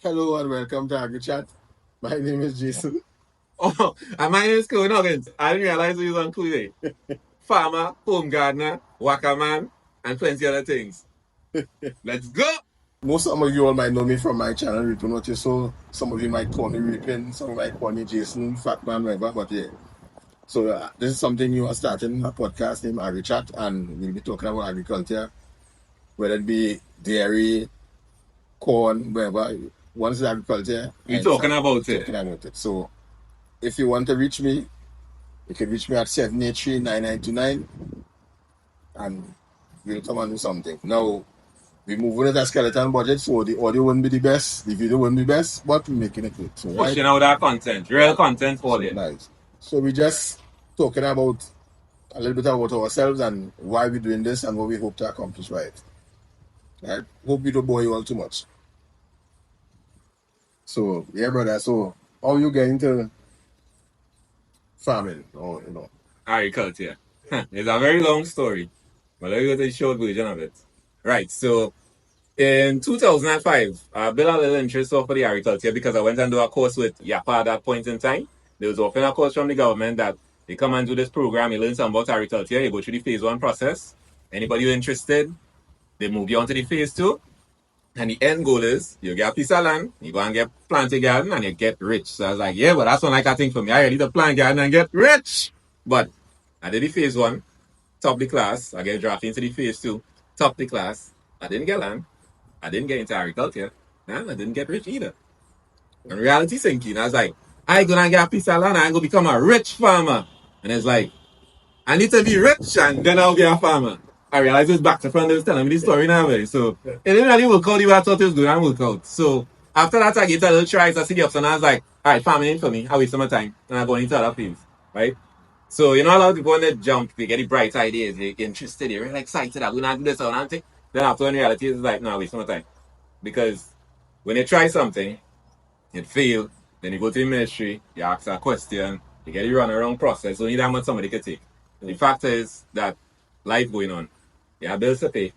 Hello and welcome to AgriChat. My name is Jason. Oh, and my name is Kerwyn and I didn't realize he was included. Farmer, home gardener, waka man, and plenty other things. Let's go! Most of you all might know me from my channel, Reaping What You Sow. Some of you might call me Reaping, some might call me Jason, Fat Man, whatever, but yeah. So this is something new. I'm starting a podcast named AgriChat, and we'll be talking about agriculture, whether it be dairy, corn, whatever. Once it's agriculture, We I talking start about it. talking about it. So if you want to reach me, you can reach me at 783-9929, and we'll come and do something. Now, we're moving at a skeleton budget, so the audio wouldn't be the best, the video wouldn't be best, but we're making it good. So, right? Pushing out that content, real content for So you. nice. So we just talking about a little bit about ourselves and why we're doing this and what we hope to accomplish by it. Right? Hope we don't bore you all too much. So yeah, brother. So how you get into farming, or Agriculture. It's a very long story, but let me go to the short version of it. Right, so in 2005, I built a little interest for the agriculture because I went and do a course with YAPA at that point in time. There was often a course from the government that they come and do this program, you learn something about agriculture, you go through the phase 1 process. Anybody who's interested, they move you on to the phase 2. And the end goal is you get a piece of land, you go and get plant a garden and you get rich. So I was like, yeah, but that's one like a thing for me. I ready to plant garden and get rich. But I did the phase 1, top the class. I get drafted into the phase 2, top the class. I didn't get land. I didn't get into agriculture. And I didn't get rich either. And reality sinking. I was like, I gonna get a piece of land and I gonna become a rich farmer. And it's like, I need to be rich and then I'll be a farmer. I realized it was back to front. They was telling me the story now. So it didn't really work out the way I thought it was going to work out. So after that, I get a little try to see the option. I was like, all right, farming ain't for me. I waste my time and I go into other fields, right? So you know, a lot of people when they jump, they get the bright ideas, they get interested, they're really excited. I'm gonna do this or anything. Then after in reality, it's like, no, I waste my time because when you try something, it fail. Then you go to the ministry, you ask a question, you get the run around process. Only that much somebody can take. And the fact is that life going on. You have bills to pay,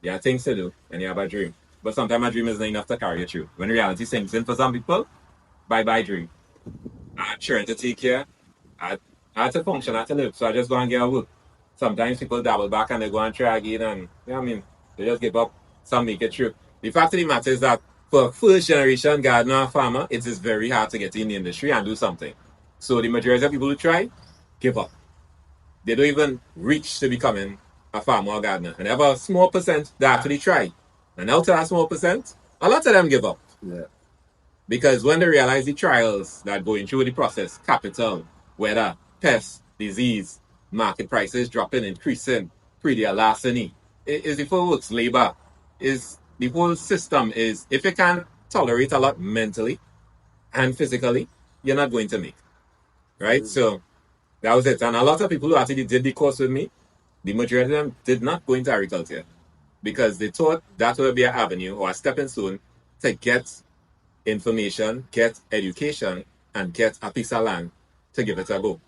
you have things to do, and you have a dream. But sometimes a dream isn't enough to carry you through. When reality sinks in for some people, bye bye dream. I had children to take care, I had to function, I had to live. So I just go and get a work. Sometimes people double back and they go and try again and you know what I mean? They just give up, some make it through. The fact of the matter is that for first generation gardener or farmer, it is very hard to get in the industry and do something. So the majority of people who try, give up. They don't even reach to becoming a farmer or gardener. And they have a small percent that actually try. And out of that small percent, a lot of them give up. yeah. Because when they realize the trials that going through the process, capital, weather, pest, disease, market prices dropping, increasing, pretty larceny, is the full works labor, is the whole system is if you can't tolerate a lot mentally and physically, you're not going to make. Right? So that was it. And a lot of people who actually did the course with me, the majority of them did not go into agriculture because they thought that would be an avenue or a stepping stone to get information, get education, and get a piece of land to give it a go.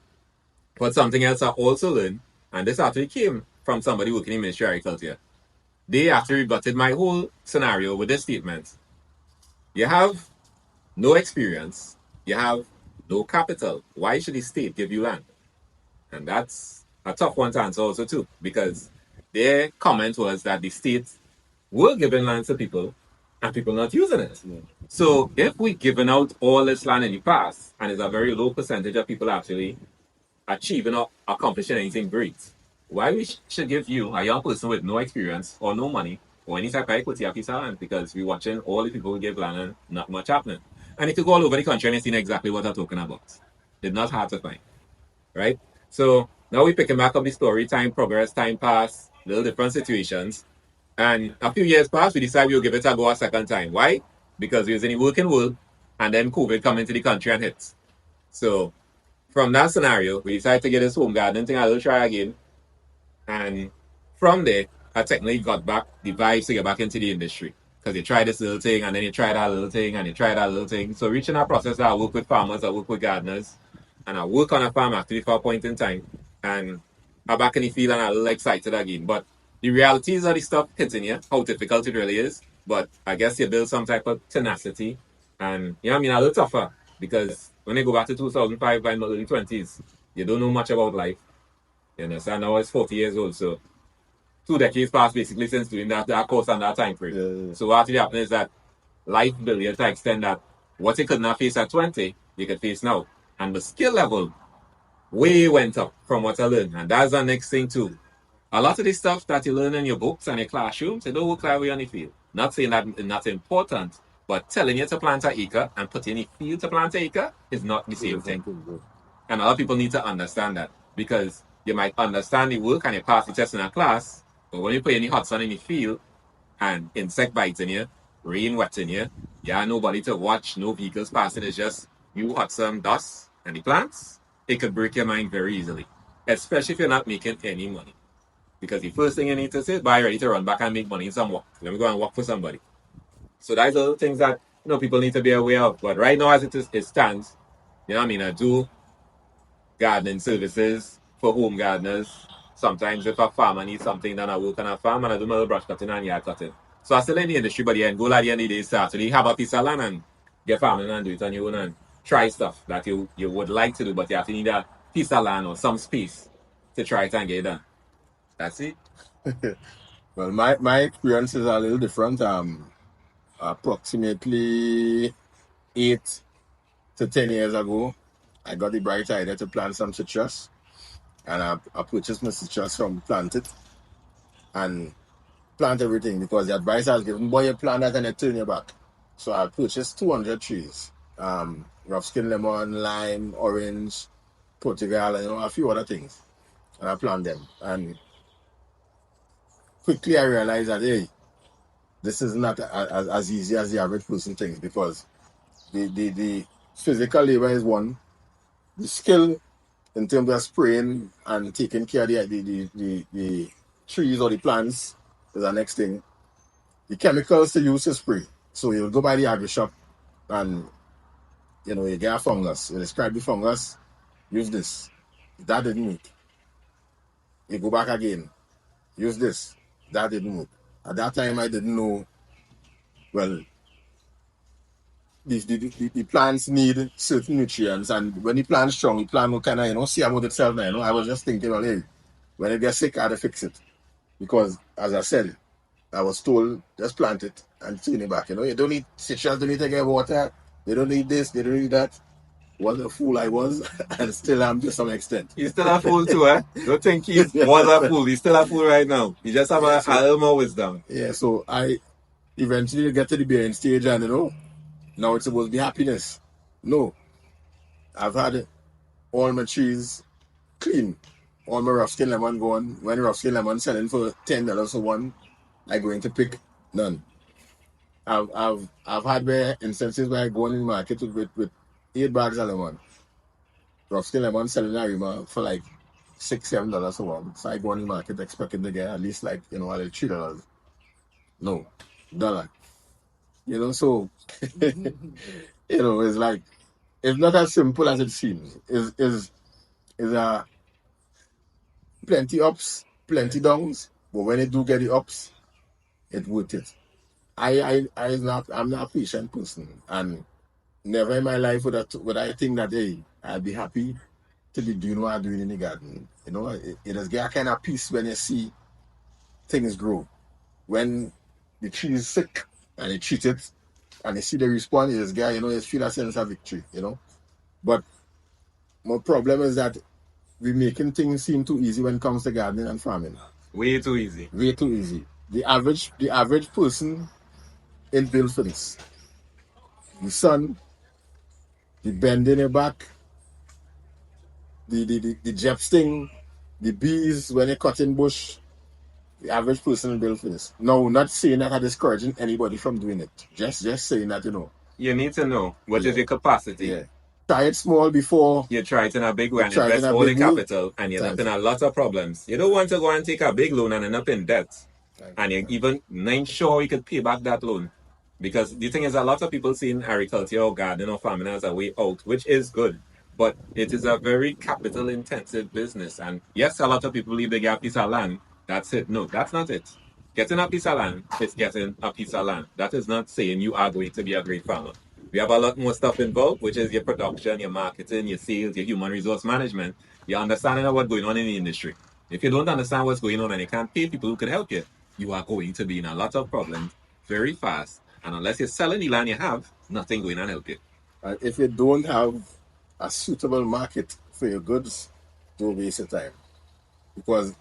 But something else I also learned, and this actually came from somebody working in Ministry of Agriculture. They actually rebutted my whole scenario with this statement. You have no experience, you have no capital. Why should the state give you land? And that's a tough one to answer also too, because their comment was that the state were giving land to people and people not using it. Yeah. So if we given out all this land in the past, and it's a very low percentage of people actually achieving or accomplishing anything great, why we should give you, a young person with no experience or no money or any type of equity, a piece of land? Because we're watching all the people who give land and not much happening. And if you go all over the country and you see exactly what I'm talking about, it's not hard to find, right? So now we're picking back up the story, time progress, time pass, little different situations. And a few years passed, we decided we'll give it a go a second time. Why? Because we was in the working world, and then COVID come into the country and hit. So from that scenario, we decided to get this home gardening thing a little try again. And from there, I technically got back the vibes to get back into the industry. Because you try this little thing, and then you try that little thing, and you try that little thing. So reaching that process, I work with farmers, I work with gardeners, and I work on a farm actually for a point in time. And I'm back in the field and I'm a little excited again. But the realities of the stuff hitting you, how difficult it really is. But I guess you build some type of tenacity And you know what I mean, a little tougher because when you go back to 2005 by my early 20s, you don't know much about life. You understand? Now I was 40 years old, so 2 decades passed basically since doing that course and that time frame. Yeah. So what actually happened is that life built you to extend that what you could not face at 20, you could face now. And the skill level way went up from what I learned. And that's the next thing too. A lot of the stuff that you learn in your books and your classrooms, it don't work that way on the field. Not saying that it's not important, but telling you to plant an acre and putting in the field to plant an acre is not the same thing. And a lot of people need to understand that because you might understand the work and you pass the test in a class, but when you put any hot sun in the field and insect biting you, rain wetting you, yeah, nobody to watch, no vehicles passing, it's just you, hot sun, dust, and the plants, it could break your mind very easily, especially if you're not making any money. Because the first thing you need to say is, buy ready to run back and make money in some work. Let me go and work for somebody. So that's the things that people need to be aware of. But right now, as it stands, you know what I mean? I do gardening services for home gardeners. Sometimes if a farmer needs something, then I work on a farm and I do my little brush cutting and yard cutting. So I still in the industry, but the end goal at the end of the day is to actually have a piece of land and get farming and do it on your own and try stuff that you would like to do, but you have to need a piece of land or some space to try it and get it done. That's it. Well, my experience is a little different. Approximately 8 to 10 years ago, I got the bright idea to plant some citrus, and I purchased my citrus from Plant It and plant everything because the advice I was given, boy, you plant that and you turn your back. So I purchased 200 trees, rough skin lemon, lime, orange, Portugal, and a few other things, and I plant them. And quickly I realized that, hey, this is not as easy as the average person thinks, because the physical labor is one, the skill in terms of spraying and taking care of the trees or the plants is the next thing. The chemicals to use to spray. So you'll go by the agri shop and you get a fungus. You describe the fungus, use this. That didn't work. You go back again, use this. That didn't work. At that time I didn't know, well, the plants need certain nutrients, and when the plant's strong, the plant will kind of see about itself now. I was just thinking, well, hey, when it gets sick, I had to fix it, because as I said, I was told just plant it and turn it back. You don't need citrus, don't need to get water, they don't need this, they don't need that. What a fool I was, and still am to some extent. He's still a fool too, eh? Don't think he was a fool. He's still a fool right now. He just have a little more wisdom. Yeah, so I eventually get to the bearing stage, and now it's supposed to be happiness. No. I've had all my trees clean. All my rough skin lemon gone. When rough skin lemon selling for $10 for one, I'm going to pick none. I've had instances where I go in the market with 8 bags of lemon. Rough skin lemon selling in Arima for like $6-7 for one. So I go in the market expecting to get at least like a little $3. No, dollar. So it's like, it's not as simple as it seems. Is a plenty ups, plenty downs, but when you do get the ups, it's worth it. I'm not a patient person, and never in my life would I think that, hey, I'd be happy to be doing what I'm doing in the garden. It does get a kind of peace when you see things grow. When the tree is sick and you treat it and you see the response, you just get, you feel a sense of victory, But my problem is that we're making things seem too easy when it comes to gardening and farming. Way too easy. Way too easy. The average person ain't built for this. The sun, the bend in your back, the jet sting, the bees when you're cutting bush. The average person is built for this. No, not saying that I'm discouraging anybody from doing it. Just saying that, You need to know what is your capacity. Yeah. Try it small before you try it in a big way and invest all the capital, and you end up in a lot of problems. You don't want to go and take a big loan and end up in debt. And you even not sure you could pay back that loan. Because the thing is, a lot of people see agriculture or gardening or farming as a way out, which is good. But it is a very capital intensive business. And yes, a lot of people believe they get a piece of land. That's it. No, that's not it. Getting a piece of land is getting a piece of land. That is not saying you are going to be a great farmer. We have a lot more stuff involved, which is your production, your marketing, your sales, your human resource management, your understanding of what's going on in the industry. If you don't understand what's going on and you can't pay people who could help you, you are going to be in a lot of problems very fast. And unless you're selling the land you have, nothing going to help you. And if you don't have a suitable market for your goods, don't waste your time. Because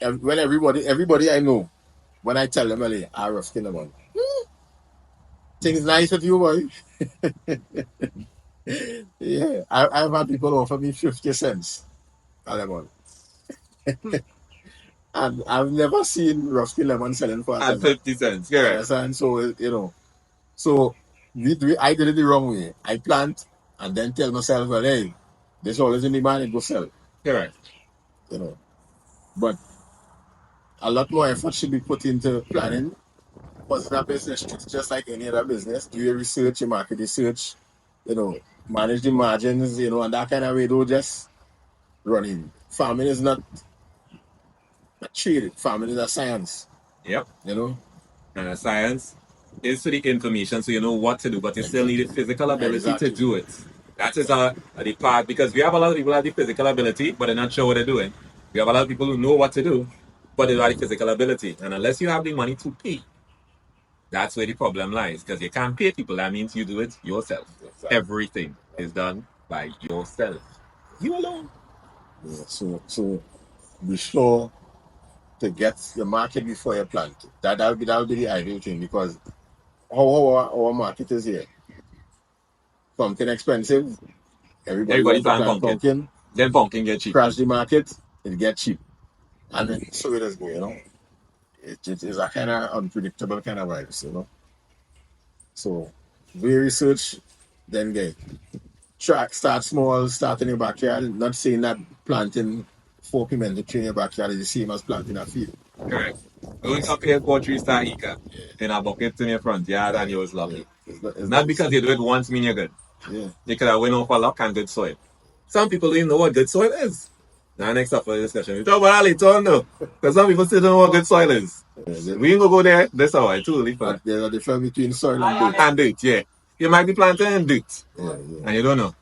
when everybody I know, when I tell them, "Hey, I rough skin them on. Things nice with you, boy." Yeah, I've had people offer me 50 cents a lemon. And I've never seen rough skin lemon selling for a At tenner. 50 cents, correct. Understand? So, so I did it the wrong way. I plant and then tell myself, well, hey, there's always in demand, and go sell. Correct. But a lot more effort should be put into planning. Because that business is just like any other business. Do your research, your market research, manage the margins, and that kind of way. Don't just running. Farming is not a trade. Farming is a science. Yep. And a science is for the information, so you know what to do, but you still need the physical ability to do it. That is the part, because we have a lot of people who have the physical ability, but they're not sure what they're doing. We have a lot of people who know what to do, but they don't have the physical ability. And unless you have the money to pay, that's where the problem lies. Because you can't pay people, that means you do it yourself. Exactly. Everything is done by yourself. You alone. Yeah, so be sure to get your market before you plant. That would be the ideal thing, because how our market is here. Pumpkin expensive. Everybody plant pumpkin. Then pumpkin get cheap. Crash the market, it get cheap. And then so it is go, It is a kind of unpredictable kind of vibes, So do your research, then get start small, start in your backyard. Not saying that planting 4 pimento tree in your backyard is the same as planting a field. Correct. Going compare 4 3 star acre in a bucket in your front yard and you was lucky. It's not because you do it once mean you're good. Yeah. You could have went off for luck and good soil. Some people don't even know what good soil is. Now next up for the discussion. We talk about all later on though. Because some people still don't know what good soil is. We ain't gonna go there. That's how I too early for. There's a difference between soil and dirt. And dirt, yeah. You might be planting in dirt. Yeah. And you don't know.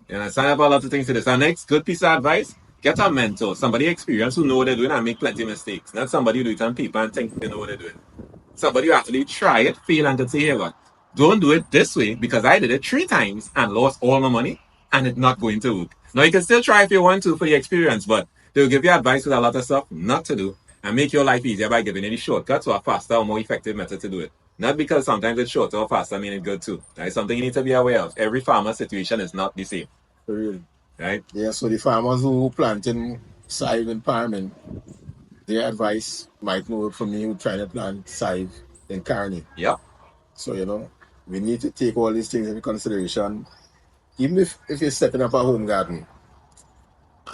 You understand about a lot of things to this. And next good piece of advice, get a mentor, somebody experienced who know what they're doing and make plenty of mistakes. Not somebody who do it on paper and think they know what they're doing. Somebody who actually try it, fail, and could say, hey, what? Don't do it this way because I did it 3 times and lost all my money and it's not going to work. Now, you can still try if you want to for the experience, but they'll give you advice with a lot of stuff not to do and make your life easier by giving you the shortcuts or a faster or more effective method to do it. Not because sometimes it's shorter or faster, I mean it's good too. That's something you need to be aware of. Every farmer's situation is not the same. Really? Right? Yeah, so the farmers who planting side and farming, their advice might know from me who trying to plant side in Carney. Yep. So, we need to take all these things into consideration. Even if you're setting up a home garden,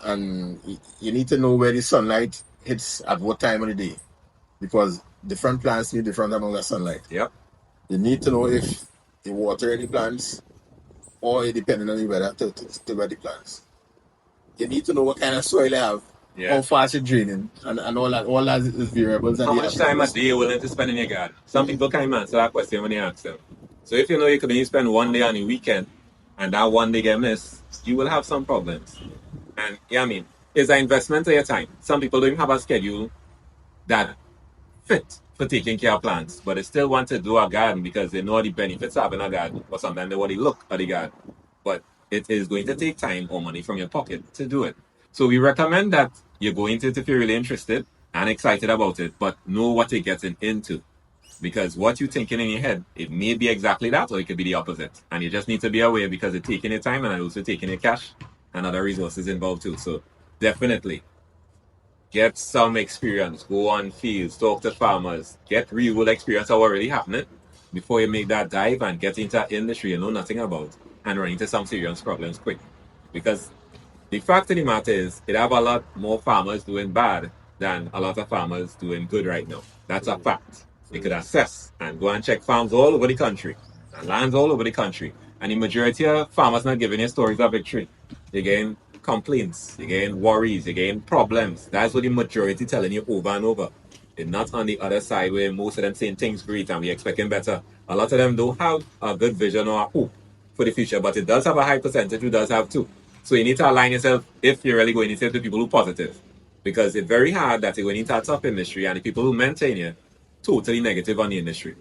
and you need to know where the sunlight hits at what time of the day, because different plants need different amount of sunlight. Yep. You need to know if you water the plants or depending on the weather to wear the plants. You need to know what kind of soil you have, how fast it's draining, and all that is variables. How much time a day you're willing to spend in your garden? Some people can't even answer that question when you ask them. So if you know you can only spend 1 day on the weekend, and that 1 day get missed, you will have some problems. And it's an investment of your time. Some people don't even have a schedule that fit for taking care of plants, but they still want to do a garden because they know the benefits of having a garden, or sometimes they want to look at the garden. But it is going to take time or money from your pocket to do it. So we recommend that you go into it if you're really interested and excited about it, but know what you're getting into. Because what you're thinking in your head, it may be exactly that, or it could be the opposite. And you just need to be aware because it's taking your time and also taking your cash and other resources involved too. So definitely get some experience, go on fields, talk to farmers, get real world experience of what really happening before you make that dive and get into an industry you know nothing about and run into some serious problems quick. Because the fact of the matter is, it have a lot more farmers doing bad than a lot of farmers doing good right now. That's a fact. You could assess and go and check farms all over the country and lands all over the country. And the majority of farmers not giving you stories of victory. They're getting complaints, you're getting worries, you're getting problems. That's what the majority telling you over and over. It's not on the other side where most of them saying things great and we expecting better. A lot of them don't have a good vision or a hope for the future, but it does have a high percentage who does have too. So you need to align yourself if you're really going into the people who are positive. Because it's very hard that you're going into a tough industry and the people who maintain you totally negative on the industry.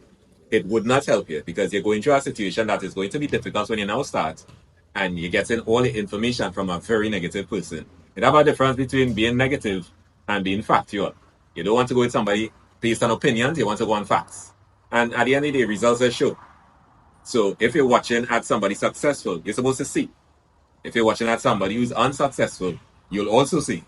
It would not help you because you're going through a situation that is going to be difficult when you now start and you're getting all the information from a very negative person. It have a difference between being negative and being factual. You don't want to go with somebody based on opinions, you want to go on facts. And at the end of the day, results will show. So if you're watching at somebody successful, you're supposed to see. If you're watching at somebody who's unsuccessful, you'll also see.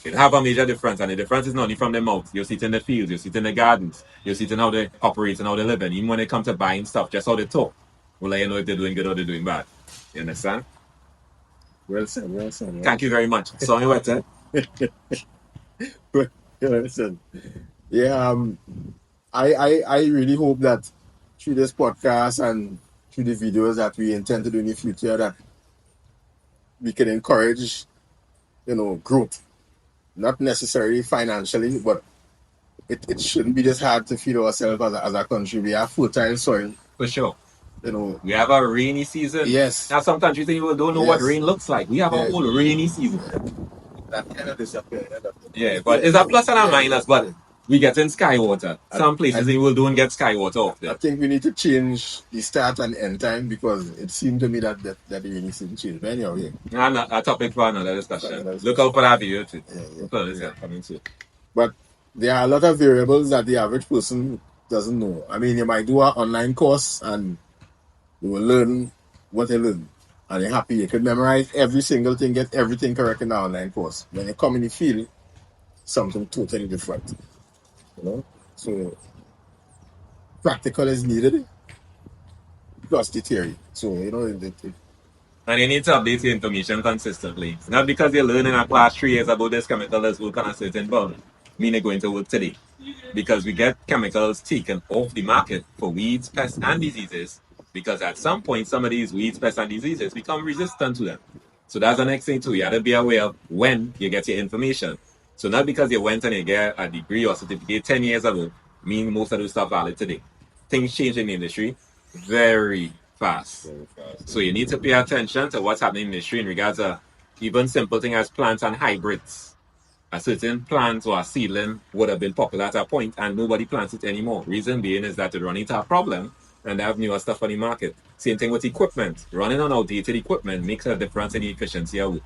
It have a major difference, and the difference is not only from their mouth. You see it in the fields, you see it in the gardens, you see it in how they operate and how they live. And even when it comes to buying stuff, just how they talk will let you know if they're doing good or they're doing bad. You understand? Well said, well said. Well. Thank you very much. Sorry about that. Well said. Yeah, I really hope that through this podcast and through the videos that we intend to do in the future, that we can encourage, growth. Not necessarily financially, but it shouldn't be just hard to feed ourselves as a country. We have fertile soil. For sure. We have a rainy season. Yes. Now some countries people don't know what rain looks like. We have a whole rainy season. That kind of disappeared. Yeah, but it's a plus and a minus, but we get in sky water. Some places people don't get sky water off there. I think we need to change the start and end time because it seemed to me that the rainy season changed. But anyway. And a topic for another discussion. Look out for that video too. Coming soon. But there are a lot of variables that the average person doesn't know. I mean, you might do an online course and you will learn what you learn. And you're happy. You can memorize every single thing, get everything correct in the online course. When you come in the field, something totally different. So practical is needed plus the theory. So, and you need to update your information consistently. Not because you're learning a class 3 years about this chemical that's working on a certain bulb, mean you're going to work today. Because we get chemicals taken off the market for weeds, pests, and diseases. Because at some point, some of these weeds, pests, and diseases become resistant to them. So that's the next thing too. You have to be aware of when you get your information. So not because you went and you get a degree or certificate 10 years ago, mean most of those stuff valid today. Things change in the industry very fast. So you need to pay attention to what's happening in the industry in regards to even simple things as plants and hybrids. A certain plant or a seedling would have been popular at a point and nobody plants it anymore. Reason being is that they run into a problem and they have newer stuff on the market. Same thing with equipment. Running on outdated equipment makes a difference in the efficiency of it.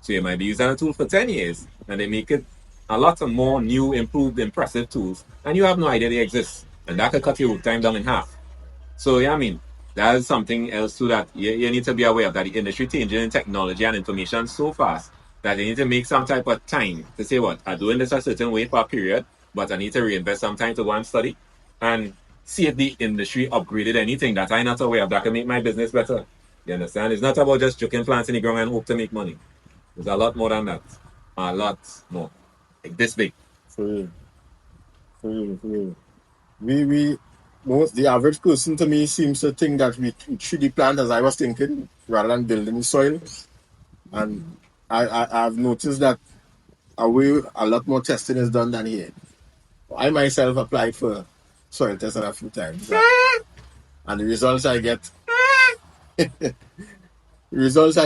So you might be using a tool for 10 years and they make it a lot of more new, improved, impressive tools and you have no idea they exist. And that could cut your work time down in half. So yeah, I mean, that is something else too that you need to be aware of, that the industry changing in technology and information so fast that you need to make some type of time to say, what, I'm doing this a certain way for a period, but I need to reinvest some time to go and study and see if the industry upgraded anything that I'm not aware of that can make my business better. You understand? It's not about just joking plants in the ground and hope to make money. There's a lot more than that. A lot more. Like this big. For real. The average person to me seems to think that we treat the plant as I was thinking rather than building the soil. And I've noticed that a lot more testing is done than here. I myself applied for soil testing a few times. And the results I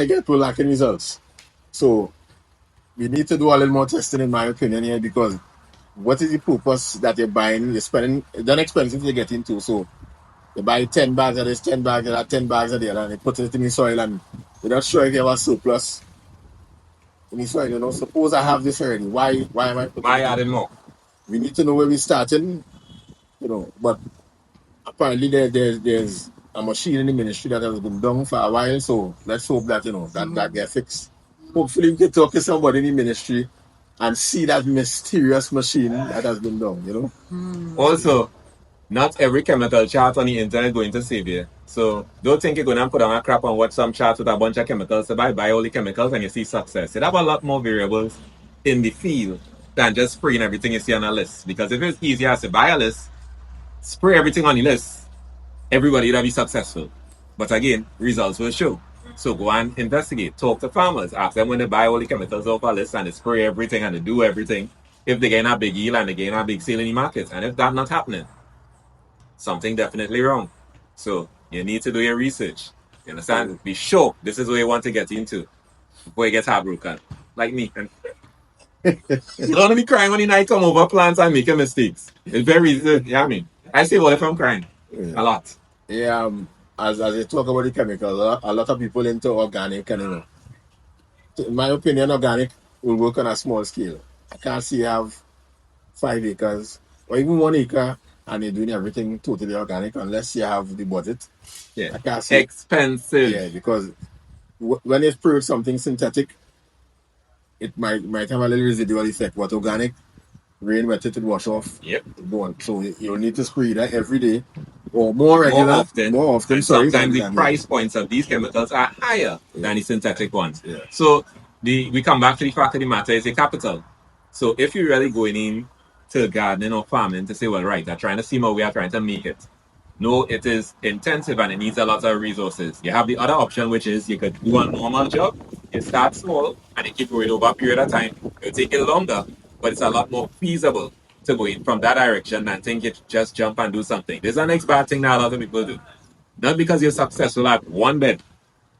get were lacking results. So we need to do a little more testing in my opinion here, because what is the purpose that you're buying? You're spending, it's not expensive to get into. So you buy 10 bags of this, 10 bags of that, 10 bags of the other, and you put it in the soil and you're not sure if you have a surplus in the soil. Suppose I have this already. Why am I putting adding more? We need to know where we're starting, but apparently there's a machine in the ministry that has been done for a while, so let's hope that that gets fixed. Hopefully we can talk to somebody in the ministry and see that mysterious machine that has been done, Also, not every chemical chart on the internet is going to save you. So don't think you're going to put on a crap and watch some charts with a bunch of chemicals to buy all the chemicals and you see success. It have a lot more variables in the field than just spraying everything you see on a list. Because if it's easier to buy a list, spray everything on the list, everybody will be successful. But again, results will show. So go and investigate, talk to farmers, ask them when they buy all the chemicals off a list and they spray everything and they do everything. if they're getting a big yield and they're getting a big sale in the market. And if that's not happening, something definitely wrong. So you need to do your research. You understand? Be sure this is what you want to get into before you get heartbroken. Like me. And you don't want to be crying when you night come over plants and making mistakes. It's very easy. Yeah, I mean, I say, well, if I'm crying, a lot. Yeah, as you talk about the chemicals, a lot of people into organic, and in my opinion, organic will work on a small scale. I can't see you have 5 acres or even 1 acre and you're doing everything totally organic unless you have the budget. Yeah, I can't see. expensive. Yeah, because when you spray something synthetic, it might have a little residual effect. But organic, rain wet it wash off. Yep. So you'll need to spray that every day or more regular, more often. And sometimes the price points of these chemicals are higher than the synthetic ones. Yeah. So we come back to the fact of the matter is a capital. So if you're really going in to gardening or farming to say, well, right, they're trying to see how we are trying to make it. No, it is intensive and it needs a lot of resources. You have the other option, which is you could do a normal job. You start small and you keep going over a period of time. It'll take it longer, but it's a lot more feasible to go in from that direction than think you just jump and do something. There's the next bad thing that a lot of people do. Not because you're successful at one bed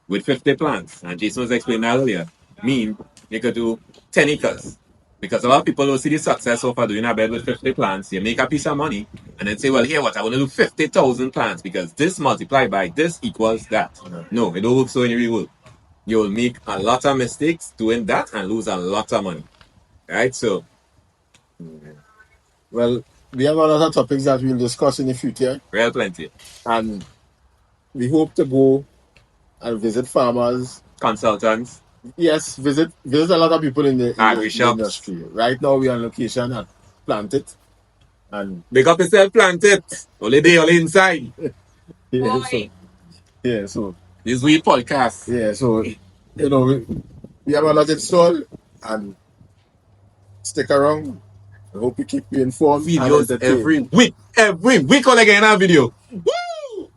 with 50 plants, and Jason was explaining earlier, mean you could do 10 acres. Because a lot of people don't see the success of doing a bed with 50 plants. You make a piece of money and then say, well, here what, I want to do 50,000 plants because this multiplied by this equals that. No, it don't work so in your real world. You'll make a lot of mistakes doing that and lose a lot of money. Right? So, well, we have a lot of topics that we'll discuss in the future. real plenty. And we hope to go and visit farmers, consultants. Yes, visit a lot of people in the industry. Right now we are on location at Plant It. And big up yourself, Plant It. Only day, only inside. So this week podcast. Yeah, so we have a lot in store and stick around. I hope you keep you informed. Videos every week. Every week on again a video. Woo!